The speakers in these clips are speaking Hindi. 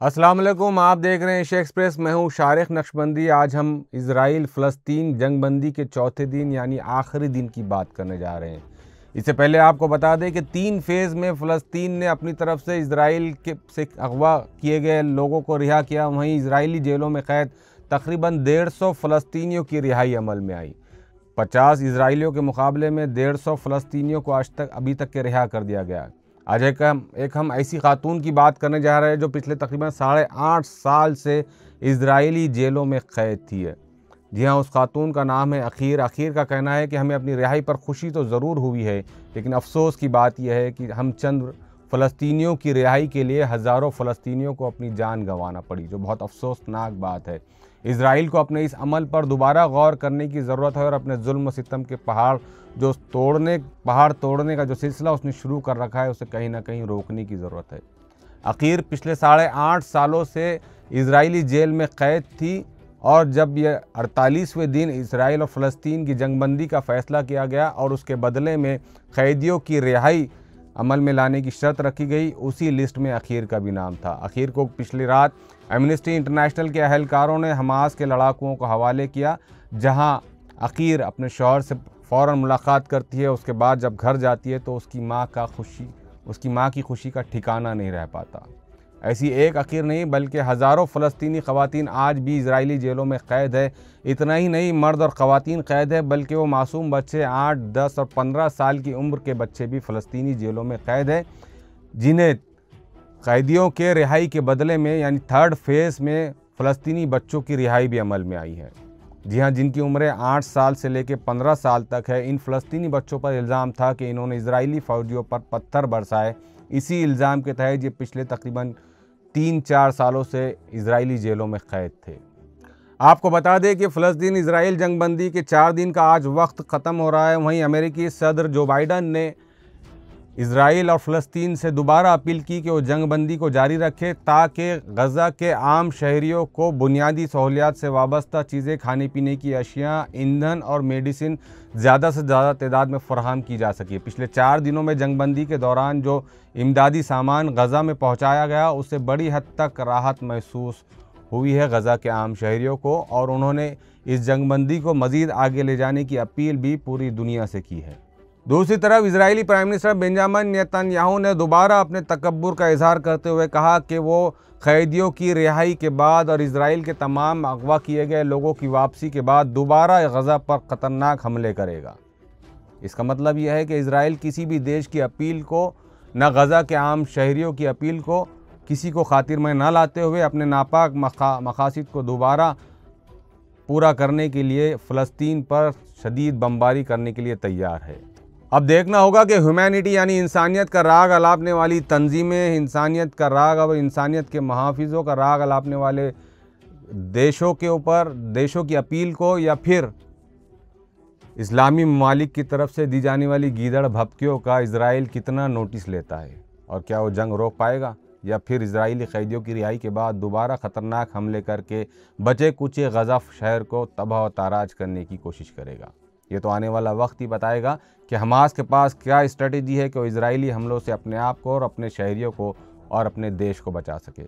अस्सलाम वालेकुम, आप देख रहे हैं एशिया एक्सप्रेस। मैं हूं शारिक नक्शबंदी। आज हम इजराइल फ़लस्तीन जंगबंदी के चौथे दिन यानी आखिरी दिन की बात करने जा रहे हैं। इससे पहले आपको बता दें कि 3 फेज़ में फ़लस्तीन ने अपनी तरफ से इजराइल के से अगवा किए गए लोगों को रिहा किया। वहीं इजरायली जेलों में कैद तकरीबन 150 फ़लस्तीनियों की रिहाई अमल में आई। 50 इजराइलियों के मुकाबले में 150 फ़लस्तीनियों को अभी तक के रिहा कर दिया गया। आज एक हम ऐसी खातून की बात करने जा रहे हैं जो पिछले तकरीबन 8.5 साल से इजरायली जेलों में कैद थी है। जी हाँ, उस खातून का नाम है अखीर। अखीर का कहना है कि हमें अपनी रिहाई पर खुशी तो ज़रूर हुई है, लेकिन अफसोस की बात यह है कि हम चंद फ़लस्तीनियों की रिहाई के लिए हज़ारों फ़लस्तीनियों को अपनी जान गंवाना पड़ी, जो बहुत अफसोसनाक बात है। इजराइल को अपने इस अमल पर दोबारा गौर करने की ज़रूरत है और अपने जुल्म सितम के पहाड़ तोड़ने का जो सिलसिला उसने शुरू कर रखा है, उसे कहीं ना कहीं रोकने की ज़रूरत है। अखीर पिछले 8.5 सालों से इजरायली जेल में कैद थी और जब यह 48वें दिन इजराइल और फ़लस्तीन की जंगबंदी का फ़ैसला किया गया और उसके बदले में कैदियों की रिहाई अमल में लाने की शर्त रखी गई, उसी लिस्ट में अखीर का भी नाम था। अखीर को पिछली रात एमनेस्टी इंटरनेशनल के अहलकारों ने हमास के लड़ाकुओं को हवाले किया, जहां अखीर अपने शौहर से फ़ौरन मुलाकात करती है। उसके बाद जब घर जाती है तो उसकी माँ की खुशी का ठिकाना नहीं रह पाता। ऐसी एक अखीर नहीं बल्कि हज़ारों फ़लस्तीनी ख़वातीन आज भी इजरायली जेलों में कैद है। इतना ही नहीं, मर्द और ख़वातीन कैद है, बल्कि वो मासूम बच्चे 8, 10 और 15 साल की उम्र के बच्चे भी फ़लस्तीनी जेलों में कैद है, जिन्हें कैदियों के रिहाई के बदले में यानी 3rd फेज़ में फ़लस्तीनी बच्चों की रिहाई भी अमल में आई है। जी हाँ, जिनकी उम्रें 8 साल से लेकर 15 साल तक है। इन फ़लस्तीनी बच्चों पर इल्ज़ाम था कि इन्होंने इजरायली फ़ौजियों पर पत्थर बरसाए। इसी इल्ज़ाम के तहत ये पिछले तकरीबन 3-4 सालों से इजरायली जेलों में कैद थे। आपको बता दें कि फ़लस्तीन इजराइल जंगबंदी के 4 दिन का आज वक्त ख़त्म हो रहा है। वहीं अमेरिकी सदर जो बाइडन ने इजराइल और फ़लस्तीन से दोबारा अपील की कि वो जंगबंदी को जारी रखे, ताकि गज़ा के आम शहरियों को बुनियादी सहूलियात से वाबस्ता चीज़ें, खाने पीने की अशिया, ईंधन और मेडिसिन ज़्यादा से ज़्यादा तादाद में फ़राहम की जा सके। पिछले 4 दिनों में जंगबंदी के दौरान जो इमदादी सामान गज़ा में पहुँचाया गया, उससे बड़ी हद तक राहत महसूस हुई है गज़ा के आम शहरियों को, और उन्होंने इस जंगबंदी को मज़ीद आगे ले जाने की अपील भी पूरी दुनिया से की है। दूसरी तरफ Israeli prime minister Benjamin Netanyahu ने दोबारा अपने तकब्बुर का इजहार करते हुए कहा कि वो कैदियों की रिहाई के बाद और इजराइल के तमाम अगवा किए गए लोगों की वापसी के बाद दोबारा गज़ा पर ख़तरनाक हमले करेगा। इसका मतलब यह है कि इजराइल किसी भी देश की अपील को, न गज़ा के आम शहरियों की अपील को, किसी को खातिर में न लाते हुए अपने नापाक मकासद को दोबारा पूरा करने के लिए फ़लस्तीन पर शदीद बमबारी करने के लिए तैयार है। अब देखना होगा कि ह्यूमैनिटी यानी इंसानियत का राग अलापने वाली तंजीमें, इंसानियत का राग और इंसानियत के मुहाफ़िज़ों का राग अलापने वाले देशों के ऊपर, देशों की अपील को, या फिर इस्लामी ममालिक की तरफ से दी जाने वाली गीदड़ भपकियों का इजराइल कितना नोटिस लेता है, और क्या वो जंग रोक पाएगा, या फिर इजरायली कैदियों की रिहाई के बाद दोबारा ख़तरनाक हमले करके बचे कुचे गज़ा शहर को तबाह व ताराज करने की कोशिश करेगा। ये तो आने वाला वक्त ही बताएगा कि हमास के पास क्या स्ट्रेटेजी है कि वो इजरायली हमलों से अपने आप को और अपने शहरियों को और अपने देश को बचा सके।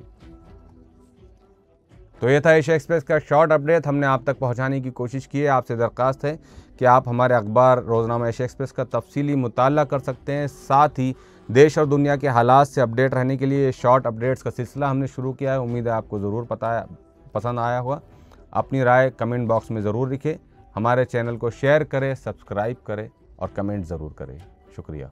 तो ये था एशिया एक्सप्रेस का शॉर्ट अपडेट, हमने आप तक पहुंचाने की कोशिश की है। आपसे दरख्वास्त है कि आप हमारे अखबार रोज़नामा एशिया एक्सप्रेस का तफसीली मुताला कर सकते हैं। साथ ही देश और दुनिया के हालात से अपडेट रहने के लिए शॉर्ट अपडेट्स का सिलसिला हमने शुरू किया है। उम्मीद है आपको ज़रूर पसंद आया होगा। अपनी राय कमेंट बॉक्स में ज़रूर लिखें। हमारे चैनल को शेयर करें, सब्सक्राइब करें और कमेंट ज़रूर करें। शुक्रिया।